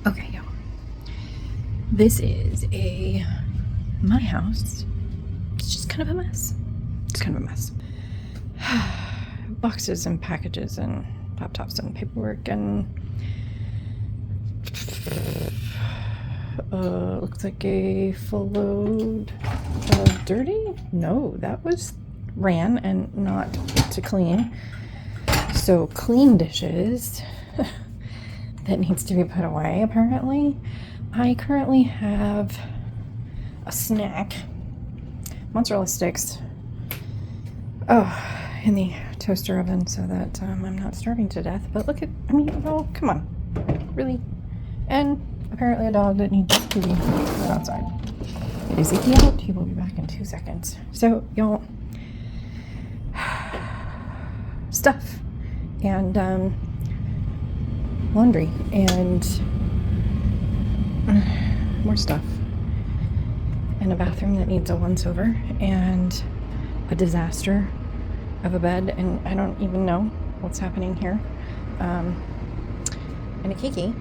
Okay, y'all. This is my house. It's just kind of a mess. It's kind of a mess. Boxes and packages and laptops and paperwork and looks like a full load of dirty. No, that was ran and not to clean. So clean dishes that needs to be put away, apparently. I currently have a snack, mozzarella sticks, in the toaster oven so that I'm not starving to death. But look at, oh, come on, really? And apparently a dog that needs to be let outside. It is Icky out. He will be back in 2 seconds. So, y'all, stuff and laundry and more stuff, and a bathroom that needs a once over, and a disaster of a bed, and I don't even know what's happening here, and a Kiki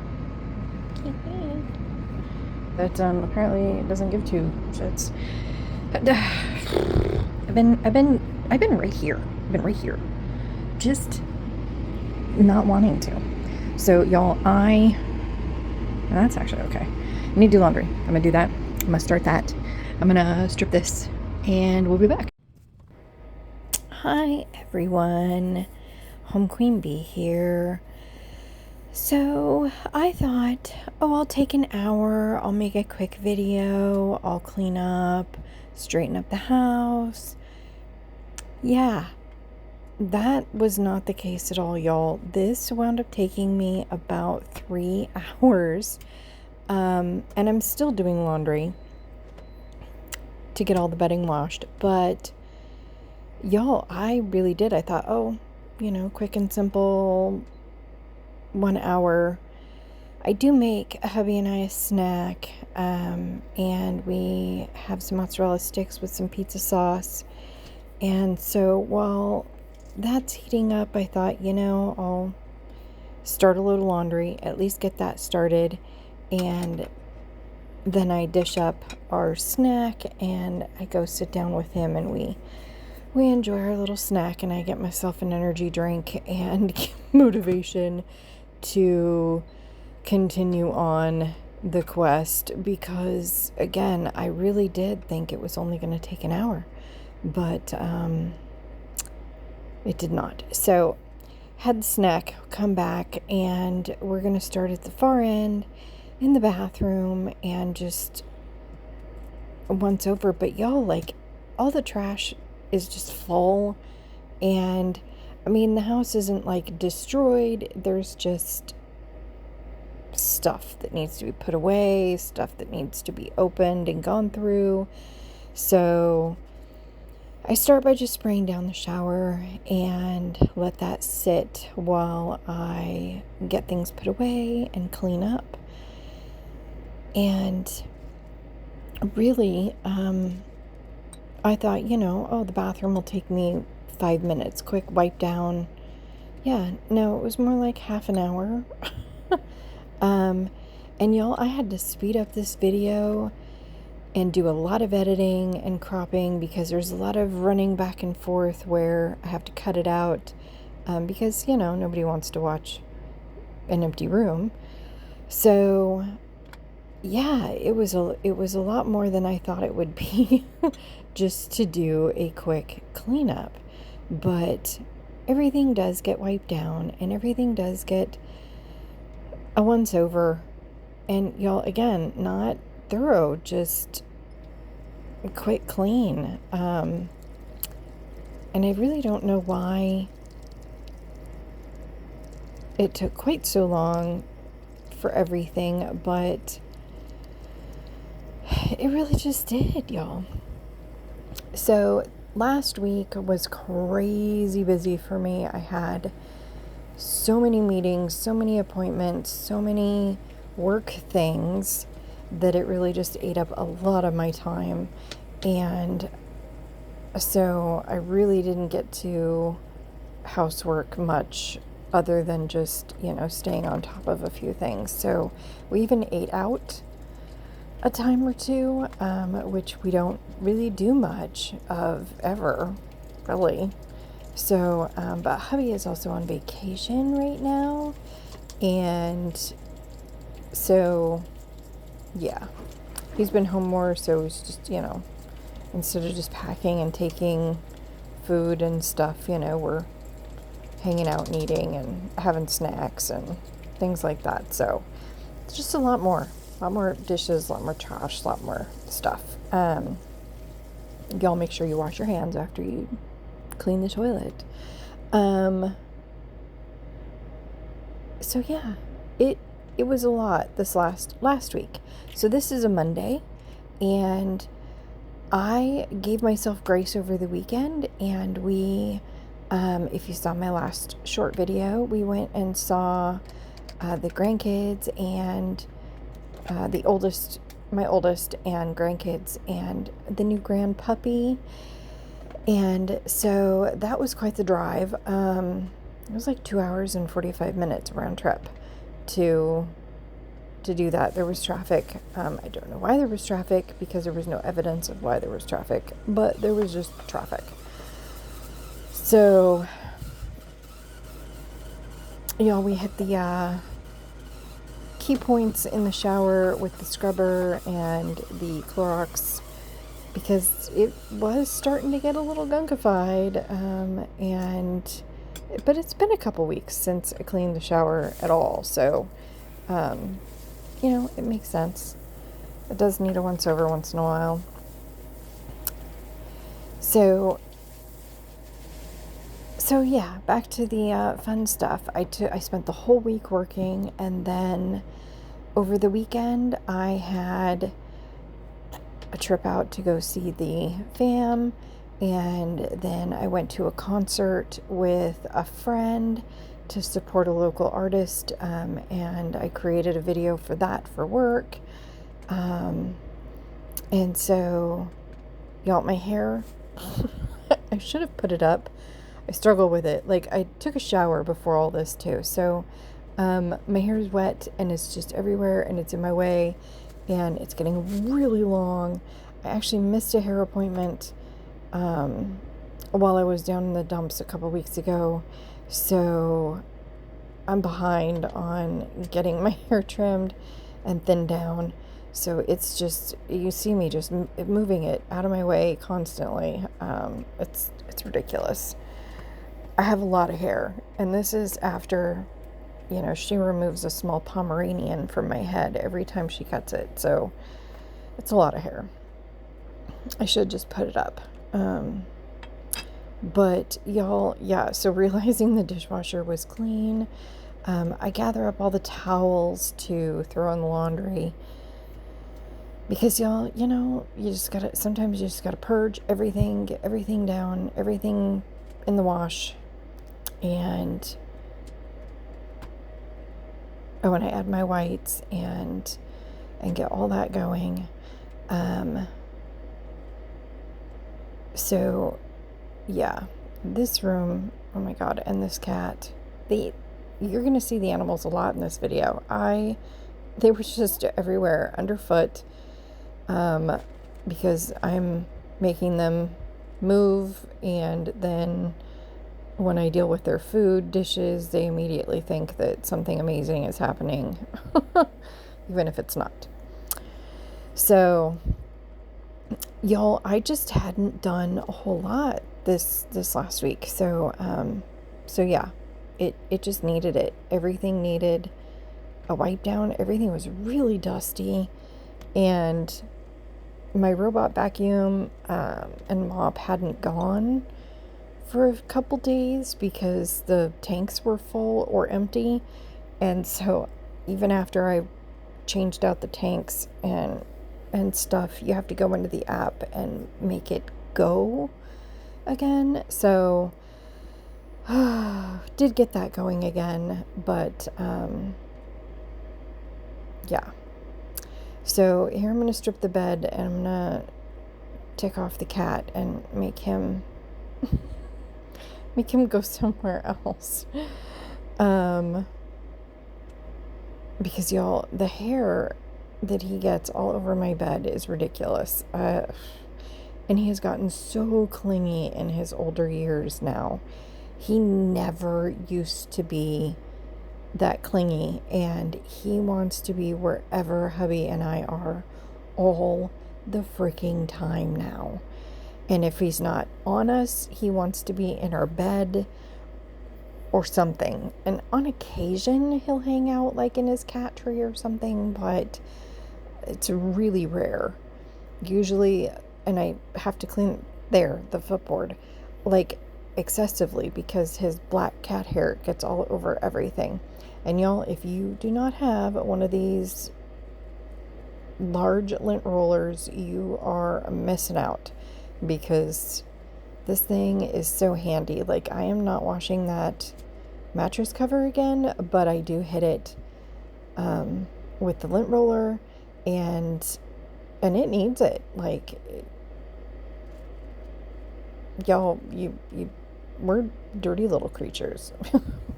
that apparently doesn't give two shits. I've been right here. I've been right here, just not wanting to. So y'all, that's actually okay. I need to do laundry. I'm gonna do that. I'm gonna start that. I'm gonna strip this, and we'll be back. Hi everyone, Home Queen Bee here. So I thought, I'll take an hour. I'll make a quick video. I'll clean up, straighten up the house. Yeah, that was not the case at all, y'all. This wound up taking me about 3 hours. And I'm still doing laundry to get all the bedding washed. But, y'all, I really did. I thought, quick and simple, 1 hour. I do make a hubby and I a snack. And we have some mozzarella sticks with some pizza sauce. And so while that's heating up, I thought, I'll start a load of laundry, at least get that started. And then I dish up our snack and I go sit down with him and we enjoy our little snack, and I get myself an energy drink and motivation to continue on the quest, because again, I really did think it was only going to take an hour, but it did not. So had the snack, come back, and we're going to start at the far end in the bathroom and just once over. But y'all, like, all the trash is just full, and the house isn't like destroyed. There's just stuff that needs to be put away, stuff that needs to be opened and gone through. So I start by just spraying down the shower and let that sit while I get things put away and clean up. And really, I thought, the bathroom will take me 5 minutes, quick wipe down. Yeah, no, it was more like half an hour. And y'all, I had to speed up this video and do a lot of editing and cropping, because there's a lot of running back and forth where I have to cut it out, because, nobody wants to watch an empty room. So yeah, it was a lot more than I thought it would be just to do a quick cleanup. But everything does get wiped down and everything does get a once over. And y'all, again, not thorough, just a quick clean. And I really don't know why it took quite so long for everything, but it really just did, y'all. So last week was crazy busy for me. I had so many meetings, so many appointments, so many work things that it really just ate up a lot of my time. And so I really didn't get to housework much other than just, staying on top of a few things. So we even ate out a time or two, which we don't really do much of ever, really. So, but hubby is also on vacation right now, and so, yeah, he's been home more, so it's just, instead of just packing and taking food and stuff, we're hanging out and eating and having snacks and things like that. So it's just a lot more dishes, a lot more trash, a lot more stuff. Y'all make sure you wash your hands after you clean the toilet. So yeah, it was a lot this last week. So this is a Monday, and I gave myself grace over the weekend, and we, if you saw my last short video, we went and saw the grandkids and my oldest and grandkids and the new grand puppy. And so that was quite the drive. It was like 2 hours and 45 minutes round trip to do that. There was traffic. I don't know why there was traffic, because there was no evidence of why there was traffic, but there was just traffic. So, we hit the key points in the shower with the scrubber and the Clorox, because it was starting to get a little gunkified, but it's been a couple weeks since I cleaned the shower at all, so it makes sense. It does need a once over once in a while. So yeah, back to the fun stuff. I spent the whole week working, and then over the weekend I had a trip out to go see the fam, and then I went to a concert with a friend to support a local artist, and I created a video for that for work. And so, y'all, my hair, I should have put it up. I struggle with it. Like, I took a shower before all this too, so my hair is wet and it's just everywhere and it's in my way, and it's getting really long. I actually missed a hair appointment while I was down in the dumps a couple weeks ago, so I'm behind on getting my hair trimmed and thinned down. So it's just, you see me just moving it out of my way constantly. It's ridiculous. I have a lot of hair, and this is after, she removes a small Pomeranian from my head every time she cuts it. So it's a lot of hair. I should just put it up. But y'all, yeah, so realizing the dishwasher was clean, I gather up all the towels to throw in the laundry, because y'all, sometimes you just gotta purge everything, get everything down, everything in the wash, and and I add my whites and get all that going. So yeah, this room, oh my God, and this cat, you're gonna see the animals a lot in this video. They were just everywhere underfoot, because I'm making them move, and then when I deal with their food dishes, they immediately think that something amazing is happening, even if it's not. So y'all, I just hadn't done a whole lot this last week. So yeah, it just needed it. Everything needed a wipe down. Everything was really dusty, and my robot vacuum and mop hadn't gone for a couple days because the tanks were full or empty. And so even after I changed out the tanks and stuff, you have to go into the app and make it go again. So did get that going again, but yeah. So here I'm going to strip the bed, and I'm going to take off the cat and make him go somewhere else. Um, because y'all, the hair that he gets all over my bed is ridiculous. And he has gotten so clingy in his older years now. He never used to be that clingy, and he wants to be wherever hubby and I are all the freaking time now. And if he's not on us, he wants to be in our bed or something. And on occasion, he'll hang out like in his cat tree or something, but it's really rare. Usually, and I have to clean the footboard, like excessively, because his black cat hair gets all over everything. And y'all, if you do not have one of these large lint rollers, you are missing out, because this thing is so handy. Like, I am not washing that mattress cover again, but I do hit it with the lint roller, and it needs it. Like, y'all, we're dirty little creatures.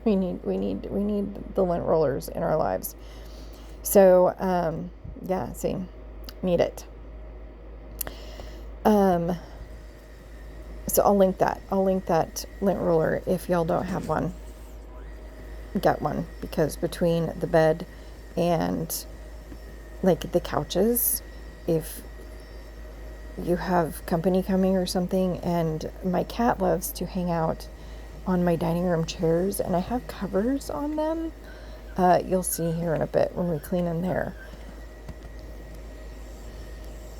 we need the lint rollers in our lives. So, yeah, see, need it. So I'll link that lint roller. If y'all don't have one, get one, because between the bed and like the couches, if you have company coming or something, and my cat loves to hang out on my dining room chairs, and I have covers on them. You'll see here in a bit when we clean them there.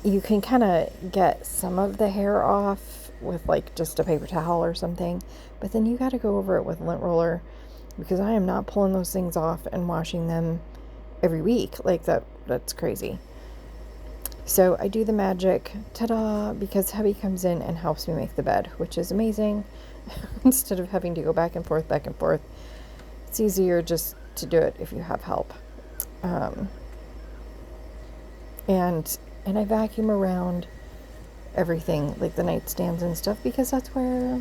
You can kind of get some of the hair off with like just a paper towel or something, but then you got to go over it with a lint roller, because I am not pulling those things off and washing them every week. Like that's crazy. So I do the magic, ta-da, because hubby comes in and helps me make the bed, which is amazing. Instead of having to go back and forth, it's easier just to do it if you have help. And I vacuum around everything, like the nightstands and stuff, because that's where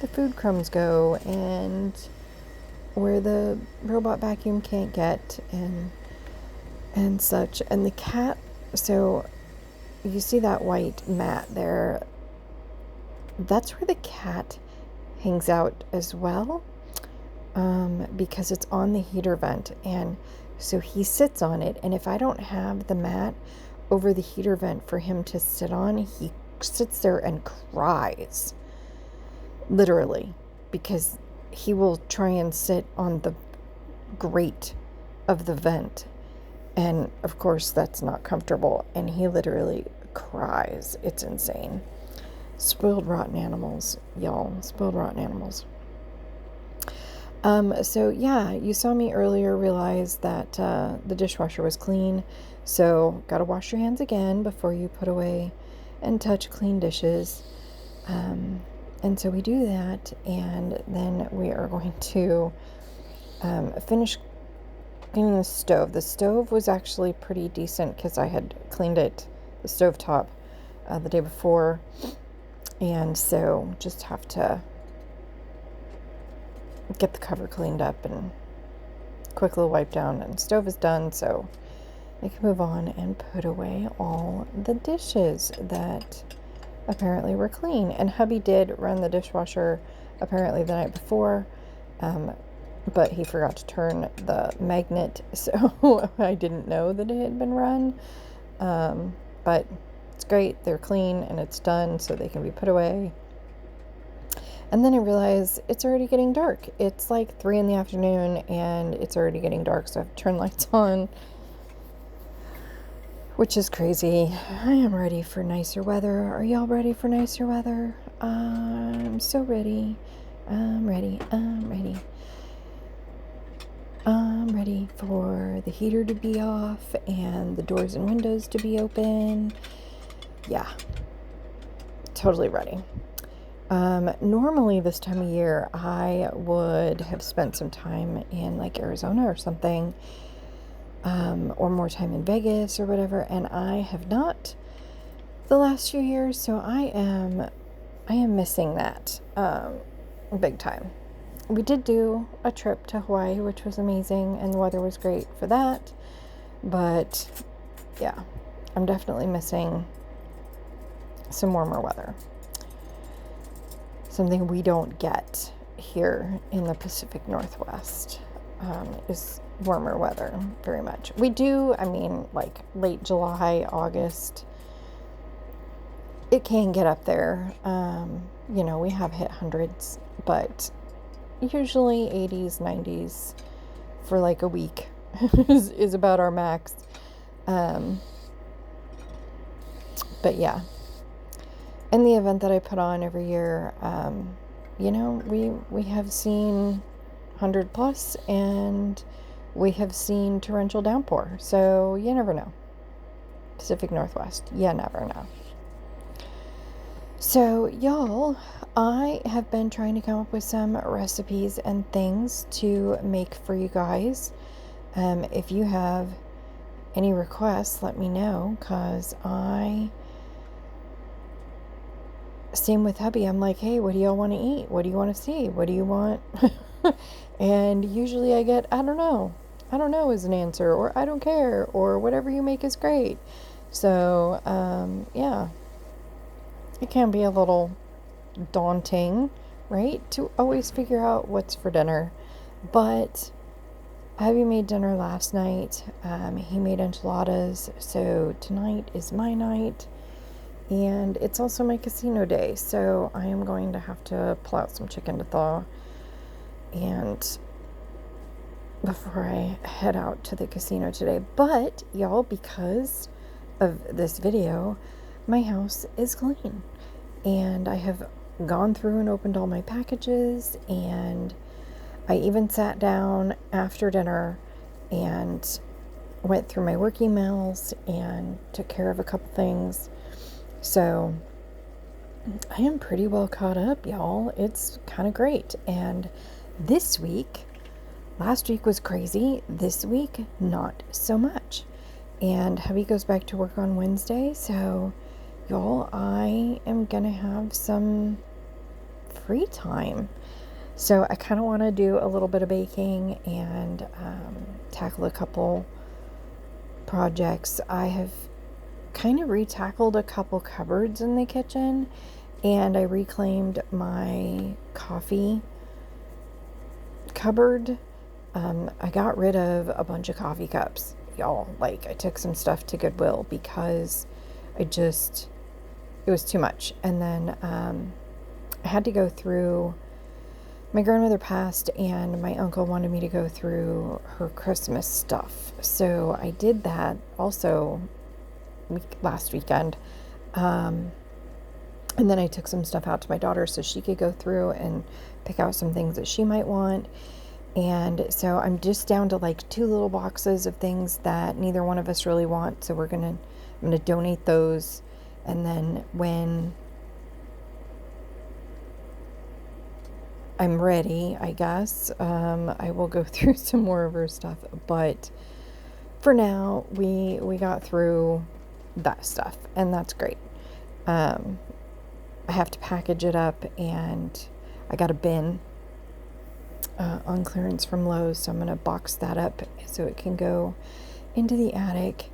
the food crumbs go, and where the robot vacuum can't get, and such. And the cat, so you see that white mat there, that's where the cat hangs out as well, because it's on the heater vent, and so he sits on it. And if I don't have the mat over the heater vent for him to sit on, he sits there and cries, literally, because he will try and sit on the grate of the vent, and of course that's not comfortable, and he literally cries. It's insane. Spoiled rotten animals, y'all. Spoiled rotten animals. So yeah, you saw me earlier realize that the dishwasher was clean, so gotta wash your hands again before you put away and touch clean dishes. And so we do that, and then we are going to finish cleaning the stove. The stove was actually pretty decent because I had cleaned it, the stovetop, the day before, and so just have to get the cover cleaned up and quick little wipe down, and stove is done, so I can move on and put away all the dishes that apparently were clean. And hubby did run the dishwasher apparently the night before, but he forgot to turn the magnet, so I didn't know that it had been run. But it's great, they're clean and it's done, so they can be put away. And then I realized it's already getting dark. It's like 3 in the afternoon and it's already getting dark, so I have to turn lights on, which is crazy. I am ready for nicer weather. Are y'all ready for nicer weather? I'm so ready. I'm ready for the heater to be off and the doors and windows to be open. Yeah, totally ready. Normally this time of year, I would have spent some time in like Arizona or something, or more time in Vegas or whatever, and I have not the last few years, so I am missing that, big time. we did do a trip to Hawaii, which was amazing, and the weather was great for that. But yeah, I'm definitely missing some warmer weather. Something we don't get here in the Pacific Northwest is warmer weather very much. We do, I mean, like late July, August, it can get up there. We have hit hundreds, but usually 80s, 90s for like a week is about our max. But yeah, in the event that I put on every year, we have seen 100 plus, and we have seen torrential downpour. So you never know. Pacific Northwest, you never know. So y'all, I have been trying to come up with some recipes and things to make for you guys. If you have any requests, let me know, because same with hubby, I'm like, hey, what do y'all want to eat? What do you want to see? What do you want? And usually I get, I don't know is an answer, or I don't care, or whatever you make is great. So, yeah, it can be a little daunting, right, to always figure out what's for dinner. But hubby made dinner last night. He made enchiladas, so tonight is my night. And it's also my casino day, so I am going to have to pull out some chicken to thaw. And before I head out to the casino today. But y'all, because of this video, my house is clean. And I have gone through and opened all my packages, and I even sat down after dinner and went through my work emails and took care of a couple things. So I am pretty well caught up, y'all. It's kind of great. And this week, last week was crazy. This week, not so much. And hubby goes back to work on Wednesday. So y'all, I am going to have some free time. So I kind of want to do a little bit of baking and tackle a couple projects. I have kind of retackled a couple cupboards in the kitchen, and I reclaimed my coffee cupboard. I got rid of a bunch of coffee cups, y'all. Like, I took some stuff to Goodwill because it was too much. And then I had to go through, my grandmother passed, and my uncle wanted me to go through her Christmas stuff. So I did that also last weekend. And then I took some stuff out to my daughter so she could go through and pick out some things that she might want. And so I'm just down to like 2 little boxes of things that neither one of us really want. So I'm gonna donate those. And then when I'm ready, I guess, I will go through some more of her stuff. But for now, we got through that stuff, and that's great. I have to package it up, and I got a bin on clearance from Lowe's, so I'm going to box that up so it can go into the attic.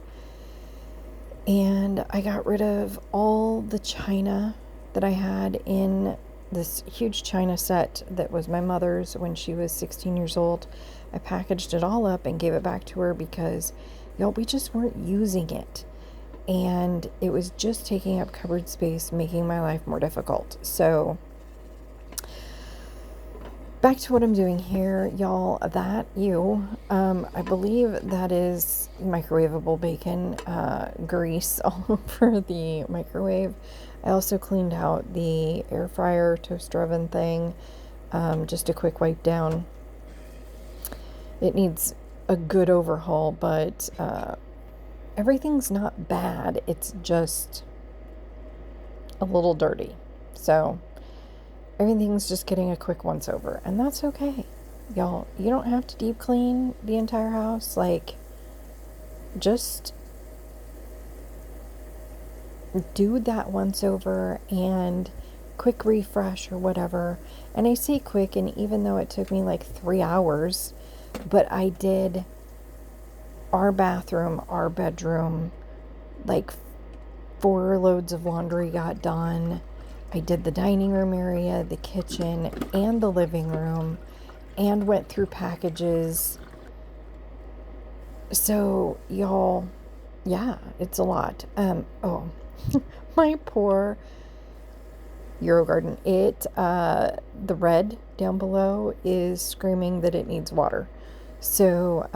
And I got rid of all the china that I had in this huge china set that was my mother's when she was 16 years old. I packaged it all up and gave it back to her because, y'all, we just weren't using it. And it was just taking up cupboard space, making my life more difficult. So back to what I'm doing here, y'all. I believe that is microwavable bacon, grease all over the microwave. I also cleaned out the air fryer, toaster oven thing, just a quick wipe down. It needs a good overhaul, but everything's not bad. It's just a little dirty. So everything's just getting a quick once over, and that's okay. Y'all, you don't have to deep clean the entire house. Like, just do that once over and quick refresh or whatever. And I say quick, and even though it took me like 3 hours, but I did our bathroom, our bedroom, like 4 loads of laundry got done. I did the dining room area, the kitchen, and the living room, and went through packages. So, y'all, yeah, it's a lot. Oh, my poor Eurogarden. The red down below is screaming that it needs water. So,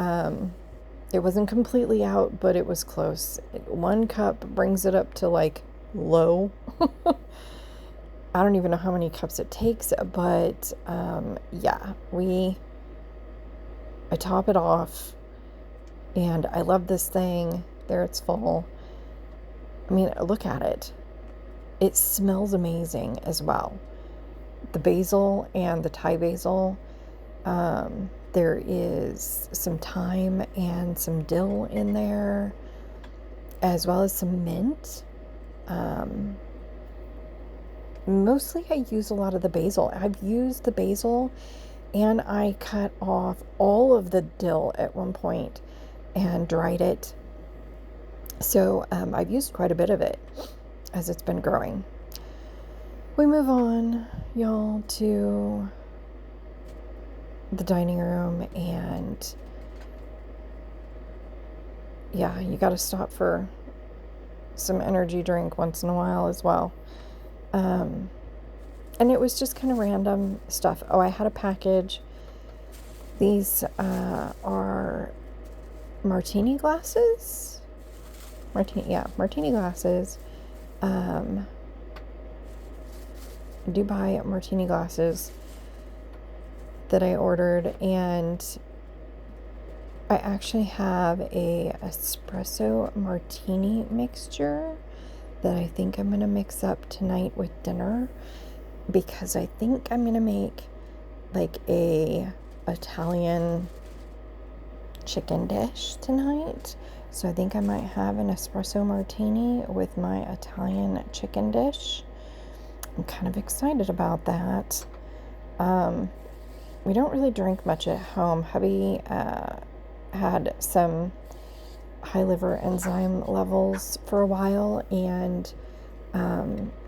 it wasn't completely out, but it was close. 1 cup brings it up to like low. I don't even know how many cups it takes, but yeah, I top it off, and I love this thing. There, it's full. I mean, look at it. It smells amazing as well. The basil and the Thai basil. There is some thyme and some dill in there, as well as some mint. Mostly I use a lot of the basil. I've used the basil, and I cut off all of the dill at one point and dried it. So I've used quite a bit of it as it's been growing. We move on, y'all, to the dining room, and yeah, you got to stop for some energy drink once in a while as well. And it was just kind of random stuff. Oh, I had a package. These are martini glasses. Martini glasses. I do buy martini glasses that I ordered, and I actually have a espresso martini mixture that I think I'm going to mix up tonight with dinner, because I think I'm going to make like a Italian chicken dish tonight. So I think I might have an espresso martini with my Italian chicken dish. I'm kind of excited about that. We don't really drink much at home. Hubby had some high liver enzyme levels for a while, and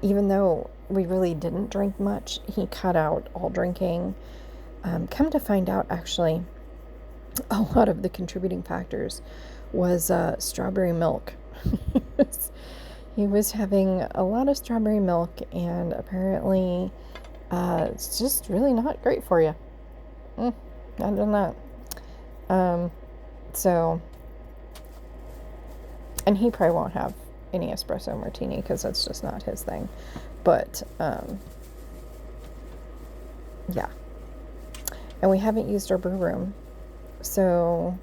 even though we really didn't drink much, he cut out all drinking. Come to find out, actually, a lot of the contributing factors was strawberry milk. He was having a lot of strawberry milk, and apparently it's just really not great for you. Not done that. So, and he probably won't have any espresso martini because that's just not his thing. But yeah, and we haven't used our brew room, so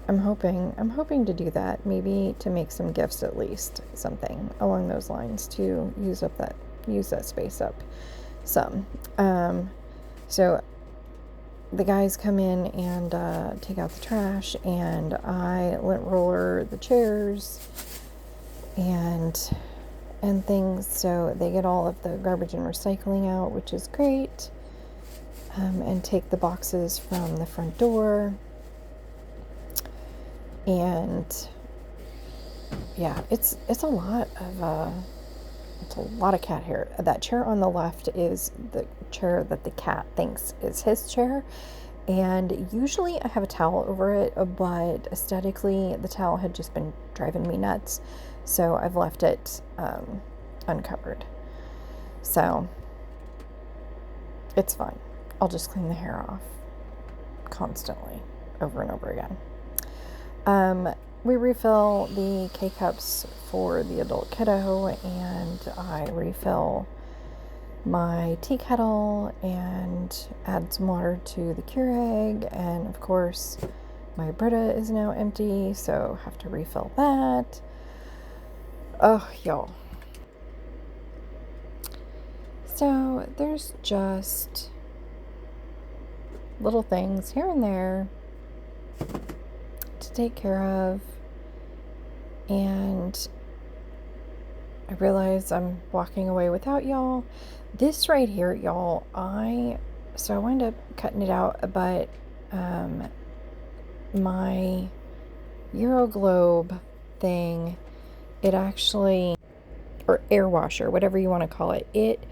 I'm hoping to do that, maybe to make some gifts, at least something along those lines, to use that space up some. So the guys come in and take out the trash, and I lint roller the chairs and things, so they get all of the garbage and recycling out, which is great, and take the boxes from the front door. And yeah, it's a lot of cat hair. That chair on the left is the chair that the cat thinks is his chair, and usually I have a towel over it, but aesthetically the towel had just been driving me nuts, so I've left it uncovered. So it's fine. I'll just clean the hair off constantly over and over again. We refill the K-cups for the adult kiddo, and I refill my tea kettle and add some water to the Keurig, and of course my Brita is now empty, so have to refill that. Oh, y'all. So there's just little things here and there to take care of, and I realize I'm walking away without y'all. This right here, y'all, so I wound up cutting it out, but my Euroglobe thing, it actually, or air washer, whatever you want to call it, it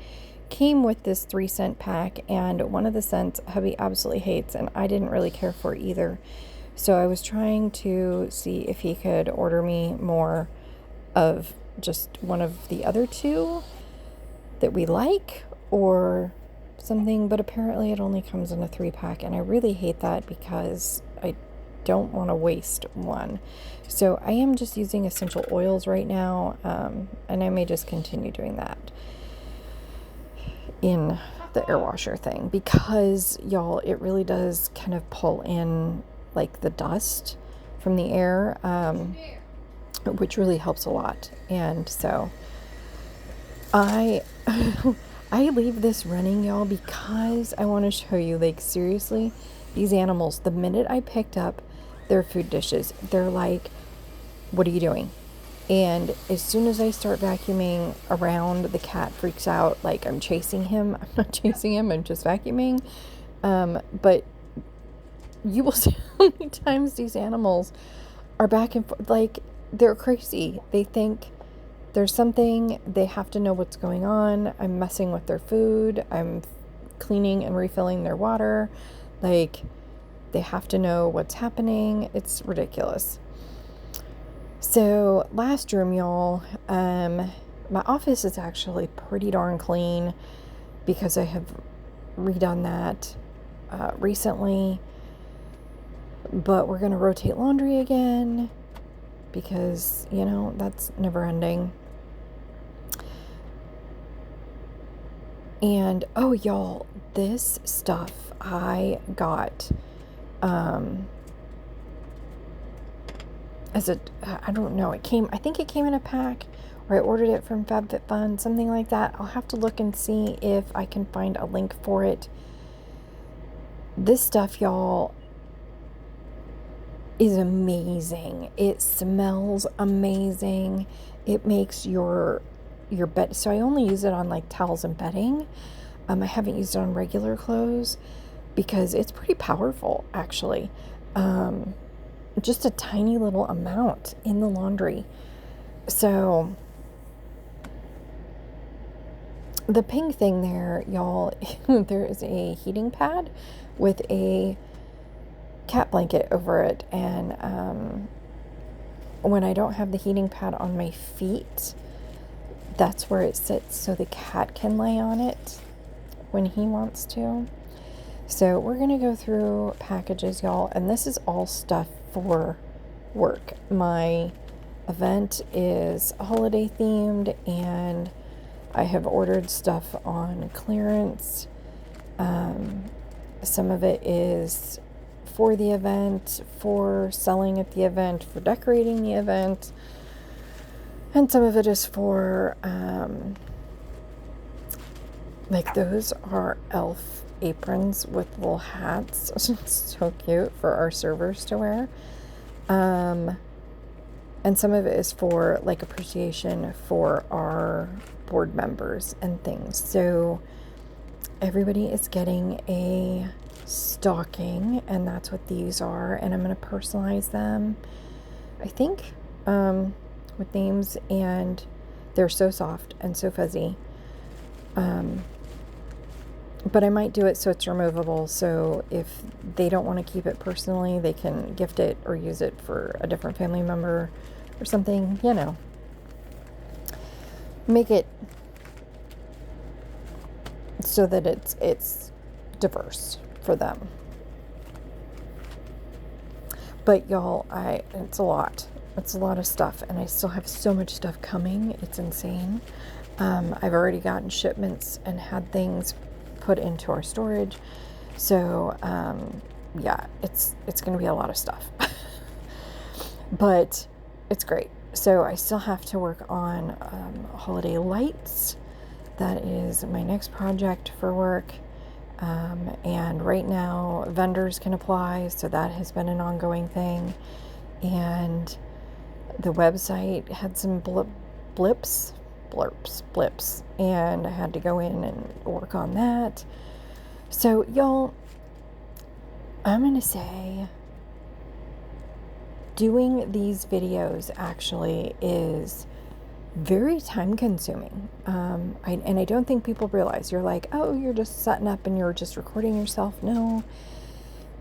came with this 3-cent pack, and one of the scents hubby absolutely hates, and I didn't really care for either. So I was trying to see if he could order me more of just one of the other two that we like or something, but apparently it only comes in a 3-pack, and I really hate that because I don't want to waste one. So I am just using essential oils right now, and I may just continue doing that in the air washer thing, because y'all, it really does kind of pull in like the dust from the air, which really helps a lot. And so I I leave this running, y'all, because I want to show you, like, seriously, these animals, the minute I picked up their food dishes, they're like, what are you doing? And as soon as I start vacuuming around, the cat freaks out, like I'm chasing him. I'm not chasing him, I'm just vacuuming. But you will see how many times these animals are back and forth, like, they're crazy. They think there's something, they have to know what's going on. I'm messing with their food, I'm cleaning and refilling their water. Like, they have to know what's happening. It's ridiculous. So last room, y'all, my office is actually pretty darn clean because I have redone that recently, but we're going to rotate laundry again because, you know, that's never ending. And oh, y'all, this stuff I got I don't know, I think it came in a pack, or I ordered it from FabFitFun, something like that. I'll have to look and see if I can find a link for it. This stuff, y'all, is amazing. It smells amazing. It makes your bed, so I only use it on like towels and bedding. I haven't used it on regular clothes because it's pretty powerful, actually. Just a tiny little amount in the laundry. So the pink thing there, y'all, there is a heating pad with a cat blanket over it, and when I don't have the heating pad on my feet, that's where it sits so the cat can lay on it when he wants to. So we're gonna go through packages, y'all, and this is all stuff for work. My event is holiday themed, and I have ordered stuff on clearance. Some of it is for the event, for selling at the event, for decorating the event, and some of it is for like, those are elf aprons with little hats. So cute for our servers to wear. And some of it is for like appreciation for our board members and things. So everybody is getting a stocking, and that's what these are, and I'm going to personalize them, I think, with names, and they're so soft and so fuzzy. But I might do it so it's removable, so if they don't want to keep it personally, they can gift it or use it for a different family member or something, you know. Make it so that it's diverse for them. But y'all, it's a lot. It's a lot of stuff, and I still have so much stuff coming. It's insane. I've already gotten shipments and had things put into our storage. So yeah, it's going to be a lot of stuff. But it's great. So I still have to work on holiday lights. That is my next project for work. And right now vendors can apply, so that has been an ongoing thing. And the website had some blips blips, and I had to go in and work on that. So y'all, I'm going to say doing these videos actually is very time consuming. I don't think people realize. You're like, oh, you're just setting up and you're just recording yourself. No,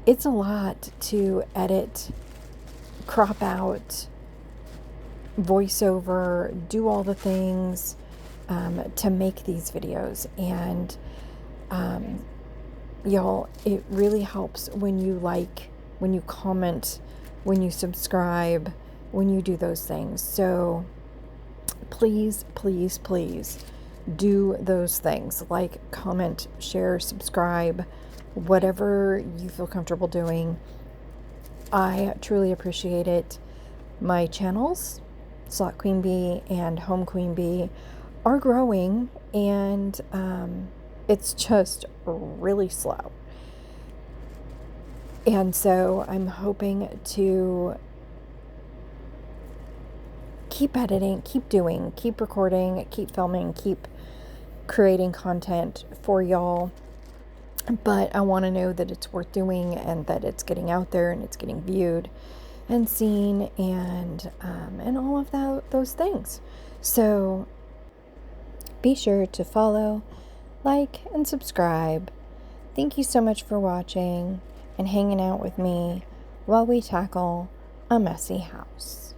it's a lot to edit, crop out, voiceover, do all the things to make these videos. And y'all, it really helps when you like, when you comment, when you subscribe, when you do those things. So please, please, please do those things. Like, comment, share, subscribe, whatever you feel comfortable doing. I truly appreciate it. My channels, Slot Queen Bee and Home Queen Bee, are growing, and it's just really slow. And so I'm hoping to keep editing, keep doing, keep recording, keep filming, keep creating content for y'all. But I want to know that it's worth doing and that it's getting out there and it's getting viewed and seen and all of those things. So be sure to follow, like, and subscribe. Thank you so much for watching and hanging out with me while we tackle a messy house.